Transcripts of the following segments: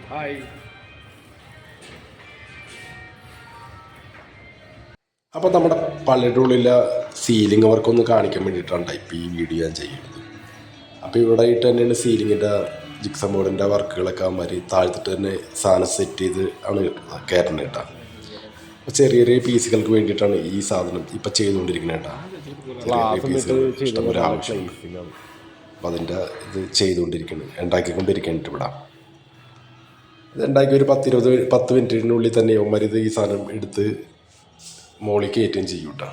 Hi. അപ്പോൾ നമ്മുടെ പള്ളിയുടെ ഉള്ളിലെ സീലിംഗ് വർക്കൊന്ന് കാണിക്കാൻ വേണ്ടിയിട്ടാണ് ഇപ്പോൾ ഈ വീഡിയോ ഞാൻ ചെയ്യുന്നത്. അപ്പോൾ ഇവിടെ ആയിട്ട് തന്നെയാണ് സീലിങ്ങിൻ്റെ ജിക്സം ബോർഡിൻ്റെ വർക്കുകളൊക്കെ അവന്മാര് താഴ്ത്തിട്ട് തന്നെ സാധനം സെറ്റ് ചെയ്ത് ആണ് കയറുന്നത് കേട്ടോ. അപ്പോൾ ചെറിയ ചെറിയ പീസുകൾക്ക് വേണ്ടിയിട്ടാണ് ഈ സാധനം ഇപ്പം ചെയ്തുകൊണ്ടിരിക്കുന്നത് കേട്ടോ. ചെറിയ ചെറിയ പീസുകൾ ഇഷ്ടംപോലെ ആവശ്യമുണ്ട്. അപ്പോൾ അതിൻ്റെ ഇത് ചെയ്തുകൊണ്ടിരിക്കുന്നത് ഉണ്ടാക്കിക്കൊണ്ടിരിക്കുന്നുണ്ട് ഇവിടെ. ഇത് ഉണ്ടാക്കി ഒരു 10 മിനിറ്റിനുള്ളിൽ തന്നെ അവന്മാർ ഇത് ഈ സാധനം എടുത്ത് മോളിൽ കയറ്റുകയും ചെയ്യും കേട്ടോ.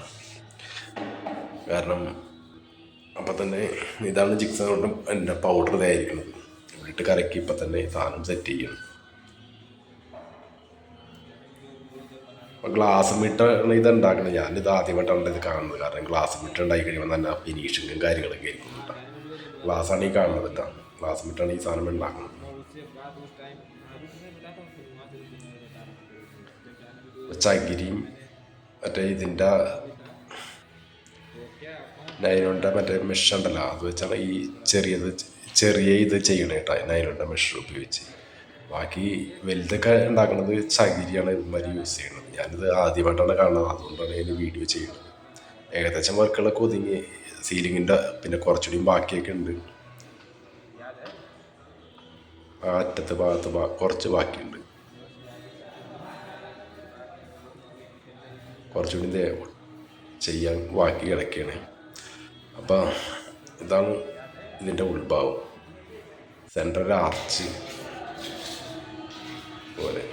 കാരണം അപ്പം തന്നെ ഇതാണ് ജിക്സൺ കൊണ്ടും എൻ്റെ പൗഡർ ഇതായിരിക്കുന്നത്. ഇവിടിട്ട് കറക്കി ഇപ്പം തന്നെ സാധനം സെറ്റ് ചെയ്യണം. അപ്പം ഗ്ലാസ് മിട്ടാണ് ഇത് ഉണ്ടാക്കുന്നത്. ഞാനിത് ആദ്യമായിട്ടാണ് ഇത് കാണുന്നത്. കാരണം ഗ്ലാസ് മിട്ട ഉണ്ടാക്കി കഴിയുമ്പോൾ തന്നെ ഫിനിഷിങ്ങും കാര്യങ്ങളൊക്കെ ആയിരിക്കും കേട്ടോ. ഗ്ലാസ്സാണ് ഈ കാണുന്നത് കേട്ടോ. ഗ്ലാസ് മിട്ടാണ് ഈ സാധനം ഉണ്ടാക്കുന്നത്. ചകിരിയും മറ്റേ ഇതിൻ്റെ നൈലോണിൻ്റെ മറ്റേ മെഷ് ഉണ്ടല്ലോ, അത് വെച്ചാണ് ഈ ചെറിയ ഇത് ചെയ്യണേ കേട്ടോ. നൈലോണിൻ്റെ മെഷ് ഉപയോഗിച്ച്. ബാക്കി വലുതൊക്കെ ഉണ്ടാക്കുന്നത് ചകിരിയാണ് ഇവന്മാർ യൂസ് ചെയ്യുന്നത്. ഞാനിത് ആദ്യമായിട്ടാണ് കാണുന്നത്. അതുകൊണ്ടാണ് ഞാൻ വീഡിയോ ചെയ്യുന്നത്. ഏകദേശം വർക്കുകളൊക്കെ ഒതുങ്ങി. സീലിങ്ങിൻ്റെ പിന്നെ കുറച്ചുകൂടിയും ബാക്കിയൊക്കെ ഉണ്ട്. ആ അറ്റത്ത് ഭാഗത്ത് കുറച്ച് ബാക്കിയുണ്ട്. കുറച്ചുകൂടി ചെയ്യാൻ ബാക്കി കിടക്കുകയാണ്. അപ്പം ഇതാണ് ഇതിൻ്റെ ഉൾഭാവം. സെൻട്രൽ ആർച്ച് പോലെ